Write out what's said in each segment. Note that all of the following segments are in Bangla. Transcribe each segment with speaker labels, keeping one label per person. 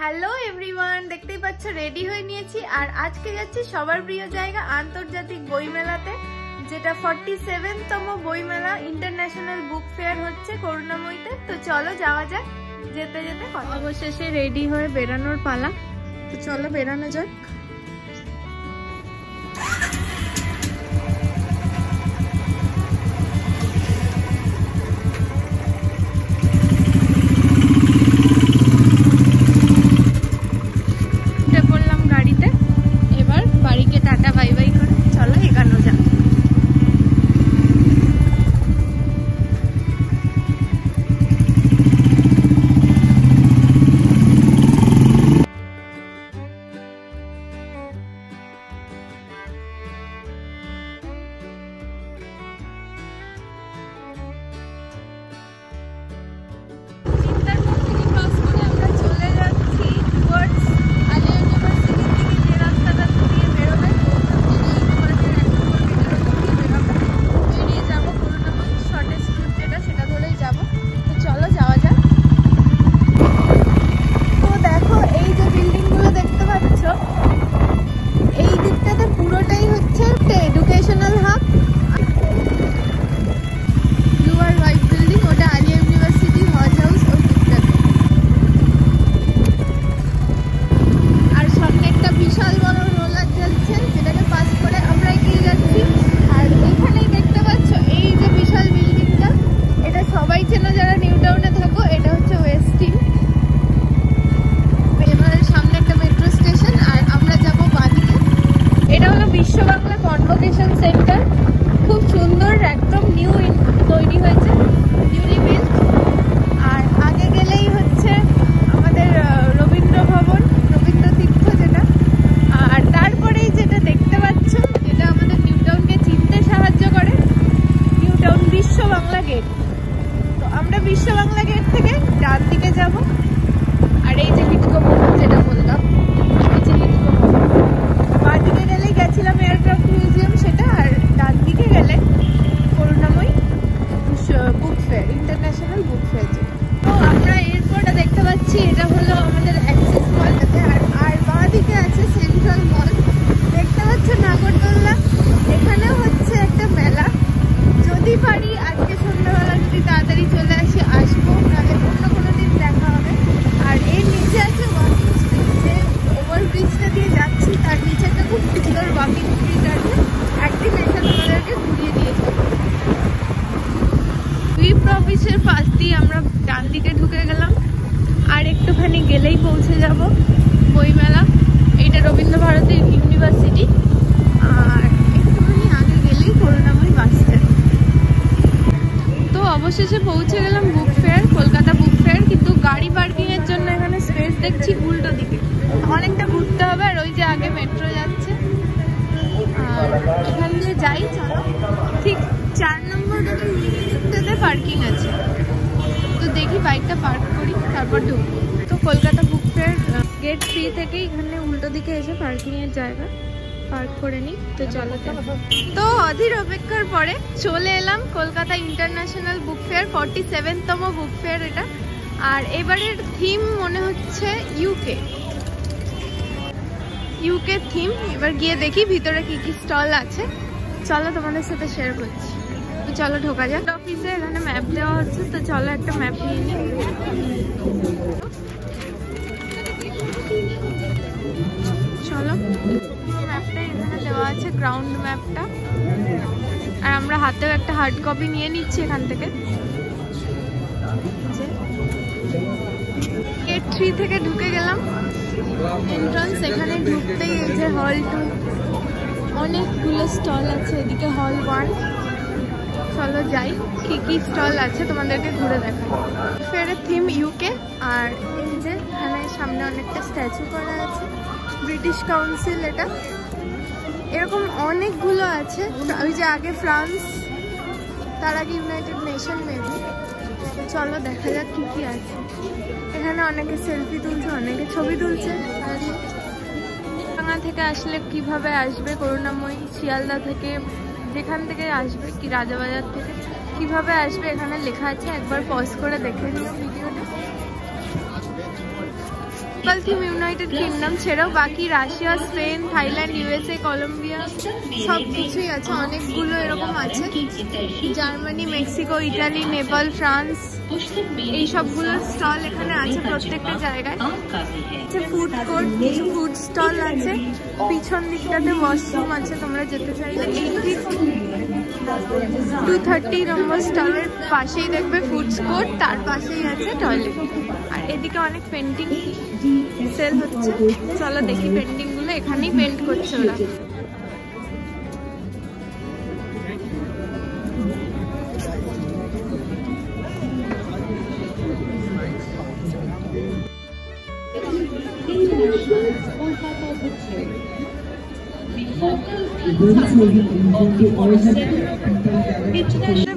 Speaker 1: হ্যালো এভরিওয়ান, দেখতেই পাচ্ছ রেডি হয়ে নিয়েছি আর আজকে যাচ্ছি সবার প্রিয় জায়গা আন্তর্জাতিক বইমেলাতে, যেটা 47তম বইমেলা ইন্টারন্যাশনাল বুক ফেয়ার হচ্ছে করুণাময়ীতে। তো চলো যাওয়া যাক। যেতে যেতে অবশেষে রেডি হয়ে বেরানোর পালা। তো চলো বেরানো যাক। অফিসের পাশ দিয়ে আমরা ডান দিকে ঢুকে গেলাম আর একটুখানি গেলেই পৌঁছে যাব বইমেলা। এইটা রবীন্দ্র ভারতী ইউনিভার্সিটি আর একটুখানি আগে গেলেই করুণাময়ী বাস স্ট্যান্ড। তো অবশেষে পৌঁছে গেলাম book fair, Kolkata book fair. কিন্তু গাড়ি পার্কিং এর জন্য এখানে স্পেস দেখছি উল্টো দিকে, অনেকটা ঘুরতে হবে। আর ওই যে আগে মেট্রো যাচ্ছে, এখান দিয়ে যাই। চলো, ঠিক 4 নম্বর গেটে পার্কিং আছে, তো দেখি বাইকটা পার্ক করি তারপর ঢুকবো। তো কলকাতা বুক ফেয়ার গেট 3 থেকে এখানে উল্টো দিকে এসে পার্কিং এর জায়গা পার্ক করে নিই। তো চলো, তো অধীর অপেক্ষার পরে চলে এলাম কলকাতা ইন্টারন্যাশনাল বুক ফেয়ার, 47তম বুক ফেয়ার এটা। আর এবারের থিম মনে হচ্ছে ইউকে থিম। এবার গিয়ে দেখি ভিতরে কি কি স্টল আছে, চলো তোমাদের সাথে শেয়ার করছি। তো চলো ঢোকা যাক। অফিসে এখানে ম্যাপ দেওয়া হচ্ছে, তো চলো একটা ম্যাপ নিয়ে নিই। চলো, ম্যাপটা এখানে দেওয়া আছে, গ্রাউন্ড ম্যাপটা। আর আমরা হাতেও একটা হার্ড কপি নিয়ে নিচ্ছি এখান থেকে। গেট 3 থেকে ঢুকে গেলাম, এন্ট্রান্স। এখানে ঢুকতেই এই যে হল 2, অনেকগুলো স্টল আছে। এদিকে হল 1। চলো যাই, কি কি স্টল আছে তোমাদেরকে ঘুরে দেখাই। ফেয়ারের থিম ইউকে। আর এই যে এখানে সামনে অনেকটা স্ট্যাচু করা আছে, ব্রিটিশ কাউন্সিল এটা। এরকম অনেকগুলো আছে। ওই যে আগে ফ্রান্স, তার আগে ইউনাইটেড নেশন মেবি। চলো দেখা যাক কি কি আছে। এখানে অনেকে সেলফি তুলছে, অনেকে ছবি তুলছে। ঢাকা থেকে আসলে কিভাবে আসবে করুণাময়ী, শিয়ালদা থেকে যেখান থেকে আসবে, কি রাজাবাজার থেকে কিভাবে আসবে এখানে লেখা আছে, একবার পজ করে দেখে নিও ভিডিওটা। লোকাল থিম ইউনাইটেড কিংডম ছেড়েও বাকি Russia, Spain, Thailand, USA, Colombia সব কিছুই আছে। অনেকগুলো এরকম আছে, Germany, Mexico, Italy, Nepal, France, এই সবগুলোর স্টল এখানে আছে প্রত্যেকটা জায়গায়। ফুড কোর্ট, কিছু ফুড স্টল আছে, পিছন দিকটাতে ওয়াশরুম আছে, তোমরা যেতে চাইলে। এই ঠিক 230 নম্বর স্টলের পাশেই দেখবে ফুড কোর্ট, তার পাশেই আছে টয়লেট। আর এদিকে অনেক পেন্টিং সেল হচ্ছে, চলো দেখি পেন্টিং গুলো। এখানেই পেন্ট করছে ওরা।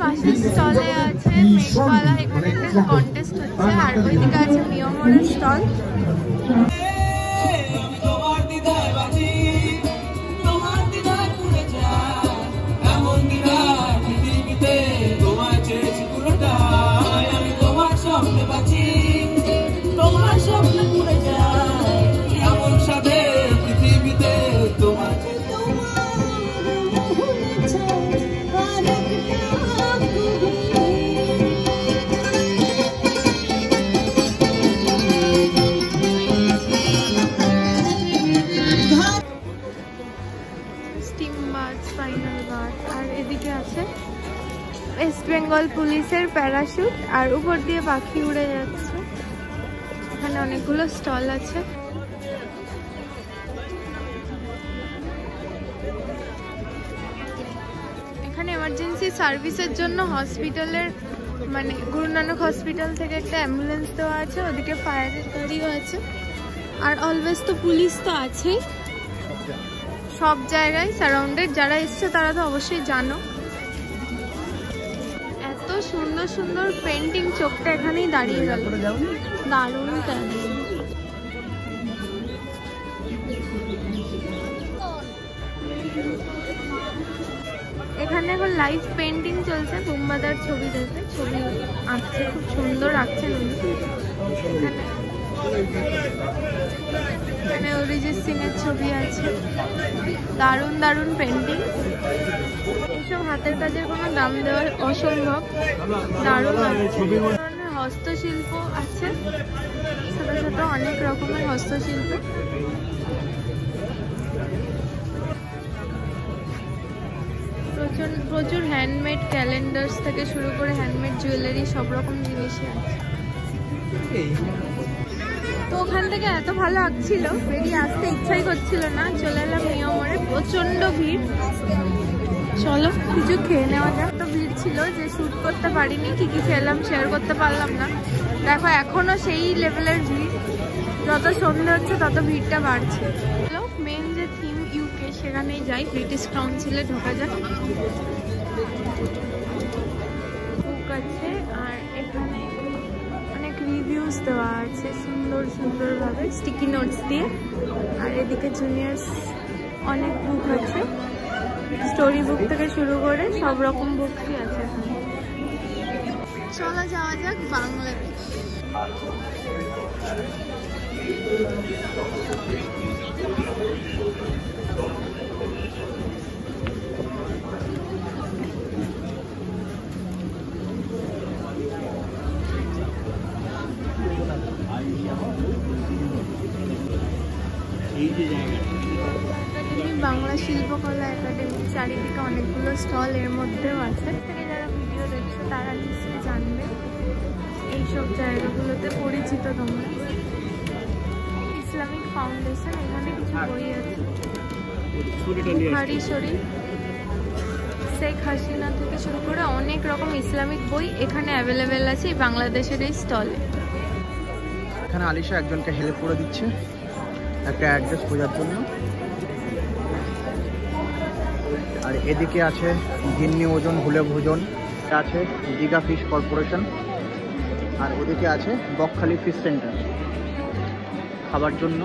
Speaker 1: পাশের স্টলে আছে মেঘবালা, এখানে একটা কন্টেস্ট হচ্ছে। আর ওইদিকে আছে মিয়মরের স্টল। আর এদিকে আছে ওয়েস্ট বেঙ্গল পুলিশের প্যারাশুট, আর উপর দিয়ে পাখি উড়ে যাচ্ছে। এখানে অনেকগুলো স্টল আছে। এখানে এমার্জেন্সি সার্ভিসের জন্য হসপিটালের মানে গুরু নানক হসপিটাল থেকে একটা অ্যাম্বুলেন্স দেওয়া আছে, ওদিকে ফায়ারের গাড়িও আছে। আর অলওয়েজ তো পুলিশ তো আছেই সব জায়গায় সারাউন্ডেড। যারা এসছে তারা তো অবশ্যই জানো। এত সুন্দর সুন্দর পেন্টিং, চোখটা এখানেই দাঁড়িয়ে গেল। দারুণ দারুণ। এখানে এখন লাইভ পেন্টিং চলছে। বুম্বাদার ছবি দেখে ছবি আঁকছে, খুব সুন্দর আঁকছেন উনি। এখানে অরিজিৎ সিং এর ছবি আছে। দারুণ দারুণ পেন্টিং। এইসব হাতের কাজের কোনো দাম দেওয়া অসম্ভব। দারুণ ধরনের হস্তশিল্প আছে, ছোট ছোট অনেক রকমের হস্তশিল্প। প্রচুর হ্যান্ডমেড ক্যালেন্ডার্স থেকে শুরু করে হ্যান্ডমেড জুয়েলারি সব রকম জিনিসই আছে। তো ওখান থেকে এত ভালো লাগছিল, বেরিয়ে আসতে ইচ্ছাই করছিল না। চলে এলাম মিয়মরে, প্রচন্ড ভিড়। চলো কিছু খেয়ে নেওয়া যাক। তো ভিড় ছিল যে শ্যুট করতে পারিনি, কি কি খেলাম শেয়ার করতে পারলাম না। দেখো এখনো সেই লেভেলের ভিড়, যত সন্ধ্যে হচ্ছে তত ভিড়টা বাড়ছে। চলো মেন যে থিম ইউকে সেখানেই যাই, ব্রিটিশ কাউন্সিলে ঢোকা যাক। বুক আছে আর এখানে অনেক রিভিউজ দেওয়া আছে সুন্দর সুন্দরভাবে স্টিকি নোটস দিয়ে। আর এদিকে জুনিয়র্স অনেক বুক আছে, স্টোরি বুক থেকে শুরু করে সব রকম বুকই আছে এখানে। চলো যাওয়া যাক বাংলাদেশ। বাংলা শিল্পকলা একাডেমি, চারিদিকে অনেকগুলো স্টল এর মধ্যেও আছে। থেকে যারা ভিডিও দেখছো তারা নিশ্চয়ই জানবে এইসব জায়গাগুলোতে পরিচিত তোমরা। ইসলামিক ফাউন্ডেশন, এখানে কিছু বই আছে। বুখারী শরীফ, শেখ হাসিনা থেকে শুরু করে অনেক রকম ইসলামিক বই এখানে অ্যাভেলেবেল আছে এই বাংলাদেশের এই স্টলে।
Speaker 2: এখানে আলিশা একজনকে হেল্প করে দিচ্ছে একটা অ্যাড্রেস খোঁজার জন্য। আর এদিকে আছে গিন্নি ওজন ভুলে ভোজন, আছে দীঘা ফিশ কর্পোরেশন। আর ওদিকে আছে বকখালি ফিশ সেন্টার, খাবার জন্য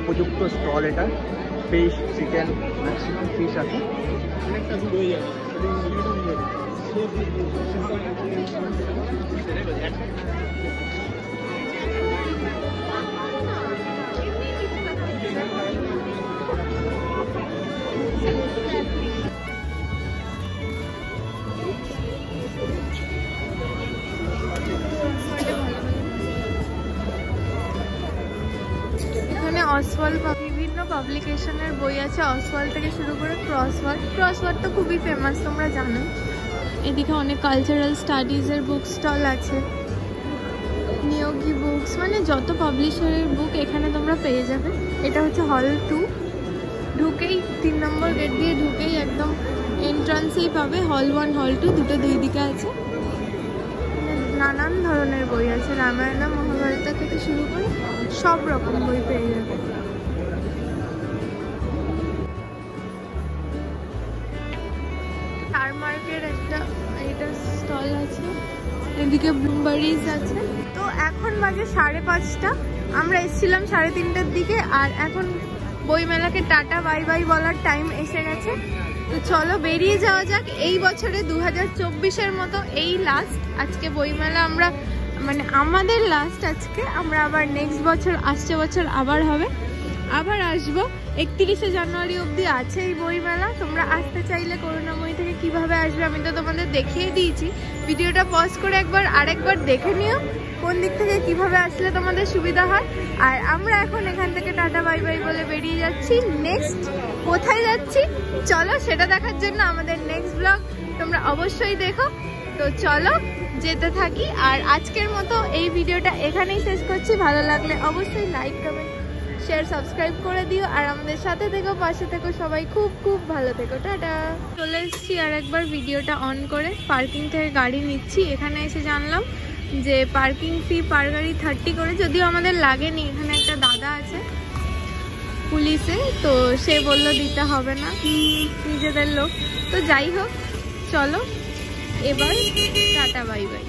Speaker 2: উপযুক্ত স্টল এটা। ফিশ, চিকেন, ম্যাক্সিমাম ফিশ আছে।
Speaker 1: অসওয়াল বিভিন্ন পাবলিকেশনের বই আছে, অসওয়াল থেকে শুরু করে ক্রসওয়ার্ড তো খুবই ফেমাস, তোমরা জানো। এদিকে অনেক কালচারাল স্টাডিজের বুক স্টল আছে, নিয়োগী বুকস, মানে যত পাবলিশারের বুক এখানে তোমরা পেয়ে যাবে। এটা হচ্ছে হল 2, ঢুকেই 3 নম্বর গেট দিয়ে ঢুকেই একদম এন্ট্রান্সেই পাবে হল 1 হল 2, দুটো দুই দিকে আছে। নানান ধরনের বই আছে, রামায়ণ মহাভারত থেকে শুরু করে সব রকম বই পেয়ে যাবে। টারমার্কের একটা এটা স্টল আছে, এদিকে ব্লুমবারিজ আছে। তো এখন বাজে 5:30, আমরা এসেছিলাম 3:30টার দিকে, আর এখন বইমেলাকে টাটা বাই বাই বলার টাইম এসে গেছে। তো চলো বেরিয়ে যাওয়া যাক। এই বছরে 2024-এর মতো এই লাস্ট আজকে বইমেলা, আমরা মানে আমাদের লাস্ট আজকে। আমরা আবার নেক্সট বছর, আসছে বছর আবার হবে, আবার আসবো। 31শে জানুয়ারি অবধি আছে এই বইমেলা। তোমরা আসতে চাইলে করুণাময়ী থেকে কিভাবে আসবে আমি তো তোমাদের দেখিয়ে দিয়েছি। ভিডিওটা পজ করে আরেকবার দেখে নিও কোন দিক থেকে কিভাবে আসলে তোমাদের সুবিধা হয়। আর আমরা এখন এখান থেকে টাটা বাই বাই বলে বেরিয়ে যাচ্ছি। নেক্সট কোথায় যাচ্ছি চলো সেটা দেখার জন্য আমাদের নেক্সট ব্লগ তোমরা অবশ্যই দেখো। তো চলো যেতে থাকি। আর আজকের মতো এই ভিডিওটা এখানেই শেষ করছি। ভালো লাগলে অবশ্যই লাইক, কমেন্ট, শেয়ার, সাবস্ক্রাইব করে দিও। আর আমাদের সাথে থেকো, পাশে থেকো, সবাই খুব খুব ভালো থেকো। টাটা। চলে এসেছি আর একবার ভিডিওটা অন করে, পার্কিং থেকে গাড়ি নিচ্ছি। এখানে এসে জানলাম যে পার্কিং ফি পার গাড়ি 30 করে, যদিও আমাদের লাগেনি। এখানে একটা দাদা আছে পুলিশে, তো সে বললো দিতে হবে না, নিজেদের লোক। তো যাই হোক, চলো এবার টাটা বাই বাই।